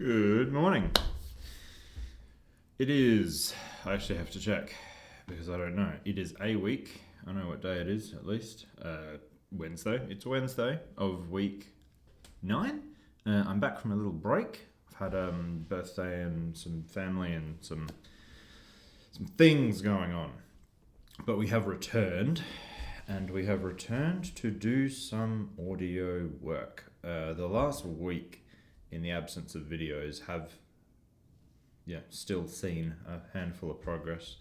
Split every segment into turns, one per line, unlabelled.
Good morning. It is, I actually have to check because I don't know. It is a week. I know what day it is at least. Wednesday. It's Wednesday of week 9. I'm back from a little break. I've had birthday and some family and some things going on. But we have returned, and we have returned to do some audio work. The last week, in the absence of videos, have still seen a handful of progress.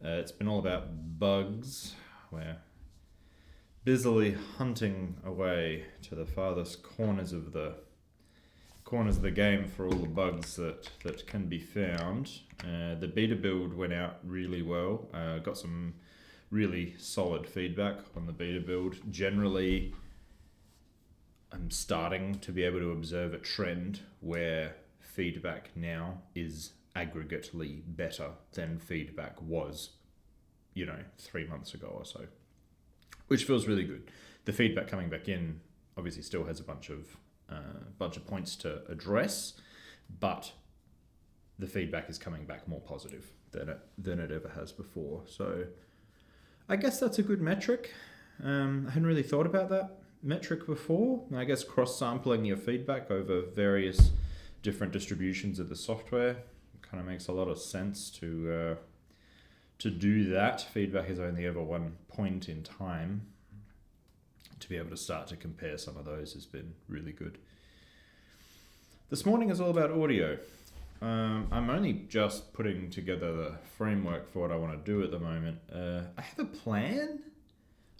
It's been all about bugs. We're busily hunting away to the farthest corners of the game for all the bugs that can be found. The beta build went out really well. Got some really solid feedback on the beta build. Generally, I'm starting to be able to observe a trend where feedback now is aggregately better than feedback was, 3 months ago or so, which feels really good. The feedback coming back in obviously still has a bunch of points to address, but the feedback is coming back more positive than it ever has before. So I guess that's a good metric. I hadn't really thought about that metric before. I guess cross-sampling your feedback over various different distributions of the software kind of makes a lot of sense to do that. Feedback is only ever one point in time. To be able to start to compare some of those has been really good. This morning is all about audio. I'm only just putting together the framework for what I want to do at the moment. I have a plan.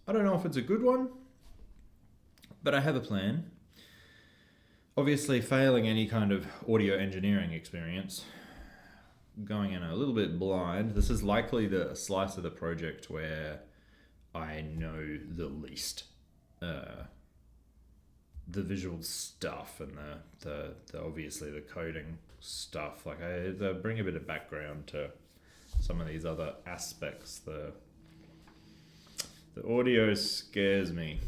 I don't know if it's a good one, but I have a plan. Obviously, failing any kind of audio engineering experience, going in a little bit blind, this is likely the slice of the project where I know the least. The visual stuff and the obviously the coding stuff. Like I bring a bit of background to some of these other aspects. The audio scares me.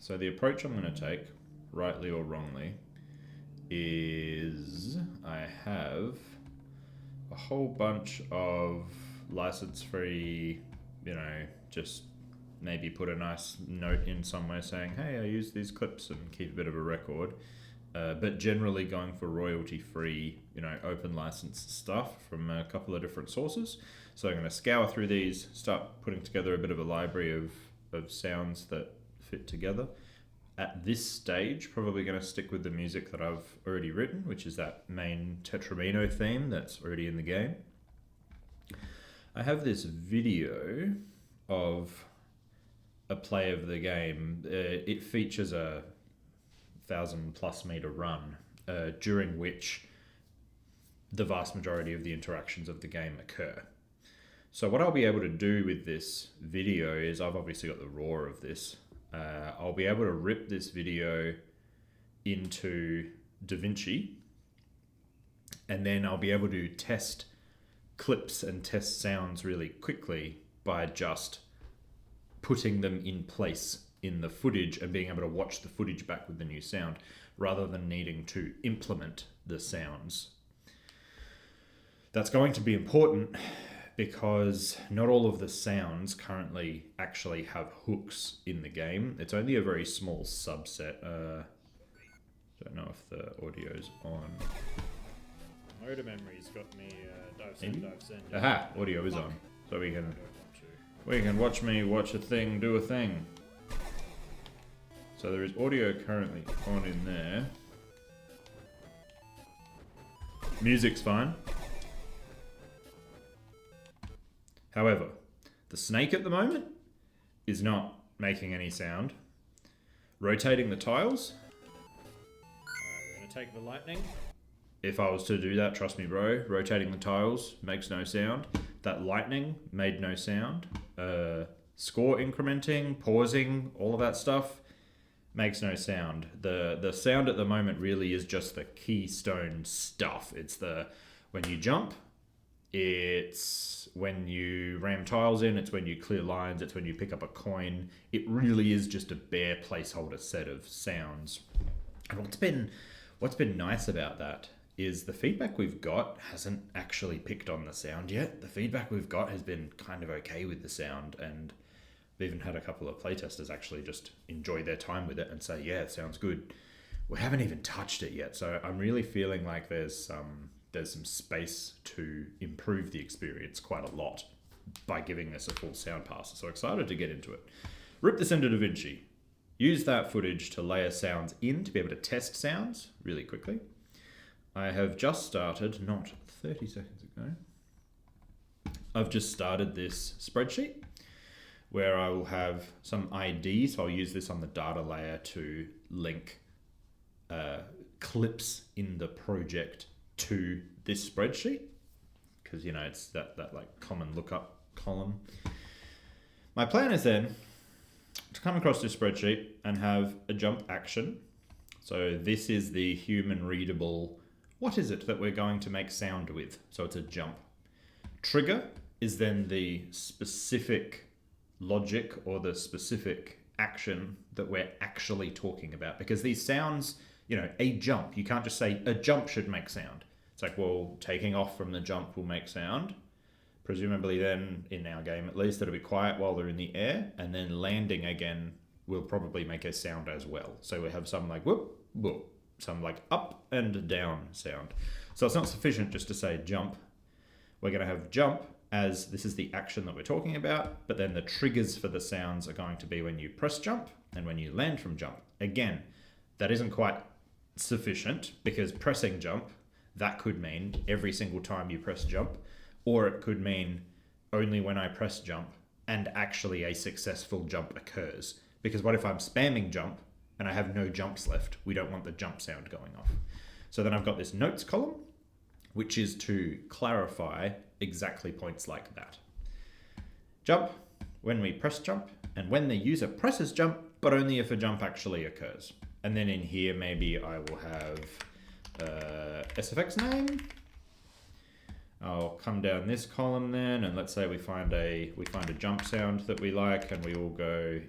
So the approach I'm going to take, rightly or wrongly, is I have a whole bunch of license-free, just maybe put a nice note in somewhere saying, hey, I use these clips, and keep a bit of a record. But generally going for royalty-free, open license stuff from a couple of different sources. So I'm going to scour through these, start putting together a bit of a library of sounds that fit together. At this stage, probably going to stick with the music that I've already written, which is that main Tetramino theme that's already in the game. I have this video of a play of the game. It features a 1,000+ meter run, during which the vast majority of the interactions of the game occur. So what I'll be able to do with this video is, I've obviously got the raw of this. I'll be able to rip this video into DaVinci, and then I'll be able to test clips and test sounds really quickly by just putting them in place in the footage and being able to watch the footage back with the new sound, rather than needing to implement the sounds. That's going to be important because not all of the sounds currently actually have hooks in the game. It's only a very small subset. Don't know if the audio's on.
Motor memory's got me dive send.
Aha, audio is on. So we can watch me watch a thing do a thing. So there is audio currently on in there. Music's fine. However, the snake at the moment is not making any sound. Rotating the tiles.
Alright, we're going to take the lightning.
If I was to do that, trust me bro, rotating the tiles makes no sound. That lightning made no sound. Score incrementing, pausing, all of that stuff makes no sound. The sound at the moment really is just the keystone stuff. It's when you jump, it's when you ram tiles in, it's when you clear lines, it's when you pick up a coin. It really is just a bare placeholder set of sounds. And what's been nice about that is the feedback we've got hasn't actually picked on the sound yet. The feedback we've got has been kind of okay with the sound, and we've even had a couple of playtesters actually just enjoy their time with it and say, yeah, it sounds good. We haven't even touched it yet, so I'm really feeling like there's some space to improve the experience quite a lot by giving this a full sound pass. So excited to get into it. Rip this into DaVinci. Use that footage to layer sounds in to be able to test sounds really quickly. I have just started, not 30 seconds ago, I've just started this spreadsheet where I will have some ID. So I'll use this on the data layer to link clips in the project to this spreadsheet, because it's that like common lookup column. My plan is then to come across this spreadsheet and have a jump action. So this is the human readable, what is it that we're going to make sound with? So it's a jump. Trigger is then the specific logic or the specific action that we're actually talking about, because these sounds, a jump, you can't just say a jump should make sound. It's like, well, taking off from the jump will make sound. Presumably then, in our game at least, it'll be quiet while they're in the air, and then landing again will probably make a sound as well. So we have some like whoop, whoop, some like up and down sound. So it's not sufficient just to say jump. We're going to have jump as this is the action that we're talking about, but then the triggers for the sounds are going to be when you press jump and when you land from jump. Again, that isn't quite sufficient, because pressing jump, that could mean every single time you press jump, or it could mean only when I press jump and actually a successful jump occurs. Because what if I'm spamming jump and I have no jumps left? We don't want the jump sound going off. So then I've got this notes column, which is to clarify exactly points like that. Jump, when we press jump, and when the user presses jump, but only if a jump actually occurs. And then in here, maybe I will have SFX name. I'll come down this column then, and let's say we find a jump sound that we like, and we will go,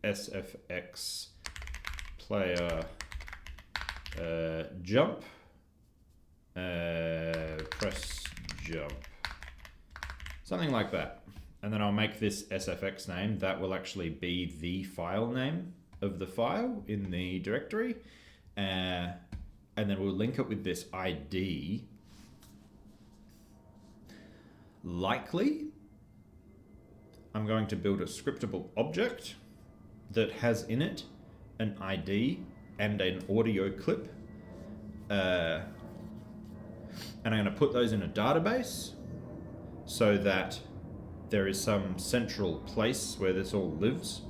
SFX player jump, press jump, something like that. And then I'll make this SFX name. That will actually be the file name of the file in the directory. And then we'll link it with this ID. Likely, I'm going to build a scriptable object that has in it an ID and an audio clip. And I'm going to put those in a database so that there is some central place where this all lives.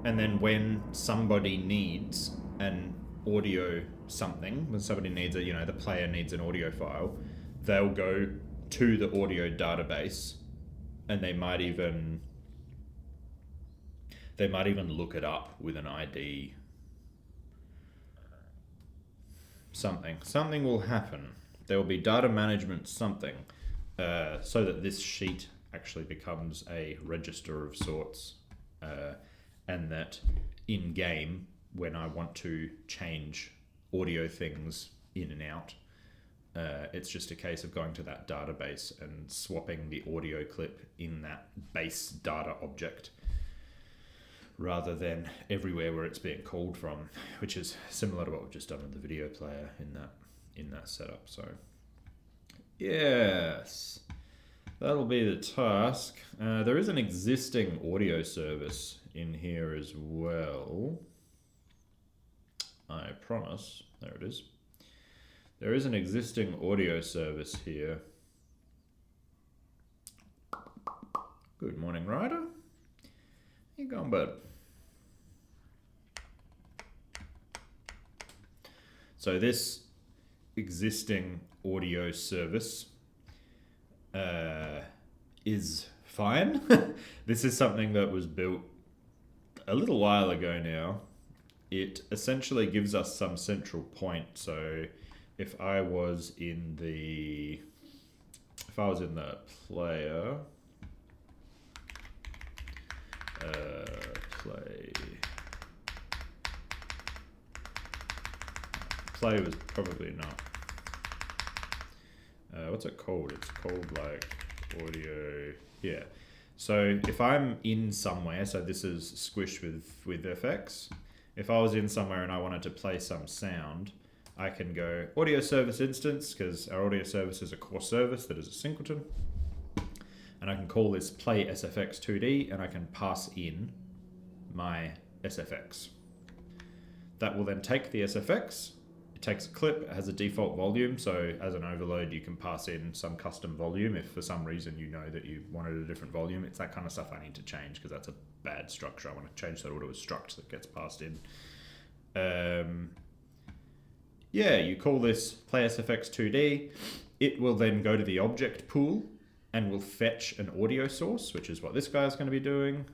And then when somebody needs an audio something, when somebody needs the player needs an audio file, they'll go to the audio database, and they might even look it up with an ID. Something will happen. There will be data management something, so that this sheet actually becomes a register of sorts, and that in game, when I want to change audio things in and out, it's just a case of going to that database and swapping the audio clip in that base data object, rather than everywhere where it's being called from, which is similar to what we've just done with the video player in that setup. So yes, that'll be the task. There is an existing audio service in here as well. I promise. There it is. There is an existing audio service here. Good morning, Ryder. How you going, bud? So this existing audio service is fine. This is something that was built a little while ago now. It essentially gives us some central point. So if I was in the player, play was probably not. what's it called? It's called like audio. Yeah. So if I'm in somewhere, so this is Squish with FX. If I was in somewhere and I wanted to play some sound, I can go audio service instance, because our audio service is a core service that is a singleton. And I can call this play SFX 2D, and I can pass in my SFX. That will then take the SFX. It takes a clip, it has a default volume, so as an overload you can pass in some custom volume if for some reason you know that you wanted a different volume. It's that kind of stuff I need to change because that's a bad structure. I want to change that order with struct that gets passed in. Yeah, you call this play SFX 2D. It will then go to the object pool and will fetch an audio source, which is what this guy is going to be doing.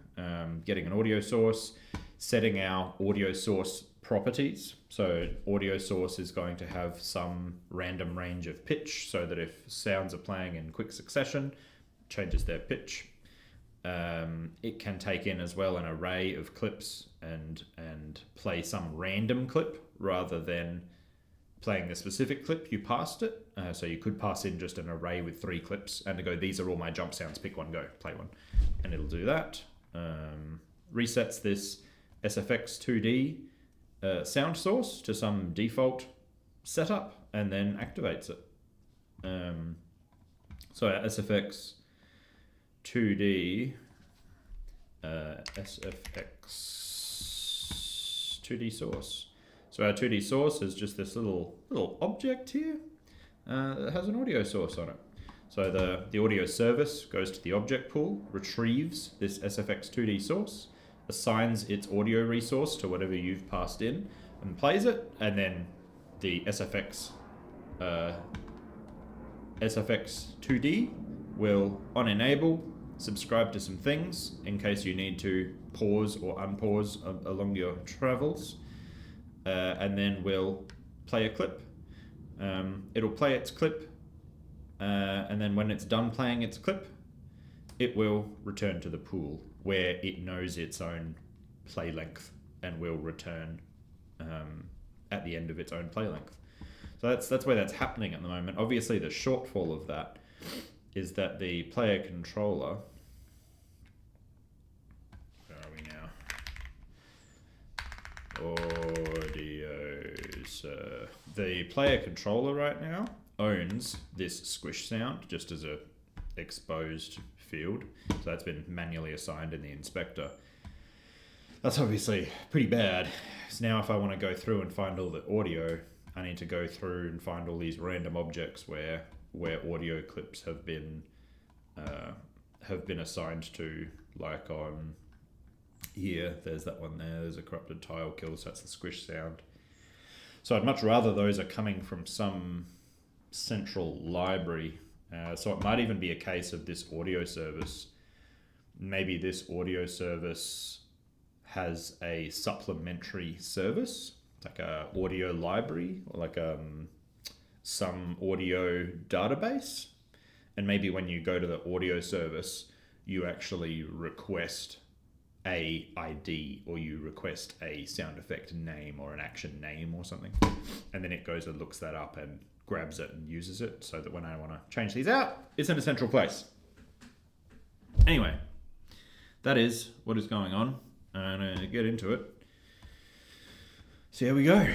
Getting an audio source, setting our audio source properties. So audio source is going to have some random range of pitch so that if sounds are playing in quick succession, changes their pitch. It can take in as well an array of clips and play some random clip rather than playing the specific clip you passed it. So you could pass in just an array with 3 clips and to go, these are all my jump sounds, pick one, go, play one. And it'll do that. Resets this SFX 2D sound source to some default setup and then activates it. So our SFX 2D, SFX 2D source. So our 2D source is just this little object here that has an audio source on it. So the audio service goes to the object pool, retrieves this SFX 2D source, assigns its audio resource to whatever you've passed in, and plays it. And then the SFX 2D will, on enable, subscribe to some things in case you need to pause or unpause along your travels. And then we'll play a clip. It'll play its clip, and then when it's done playing its clip, it will return to the pool where it knows its own play length and will return at the end of its own play length. So that's where that's happening at the moment. Obviously, the shortfall of that is that the player controller. Where are we now? Audios. The player controller right now owns this squish sound just as a exposed field. So that's been manually assigned in the inspector. That's obviously pretty bad. So now if I want to go through and find all the audio, I need to go through and find all these random objects where audio clips have been assigned to, like on here, there's that one there, there's a corrupted tile kill, so that's the squish sound. So I'd much rather those are coming from some central library. So it might even be a case of this audio service. Maybe this audio service has a supplementary service, like a audio library or like some audio database. And maybe when you go to the audio service, you actually request a ID or you request a sound effect name or an action name or something. And then it goes and looks that up and grabs it and uses it so that when I want to change these out, it's in a central place. Anyway, that is what is going on. I'm going to get into it. So here we go.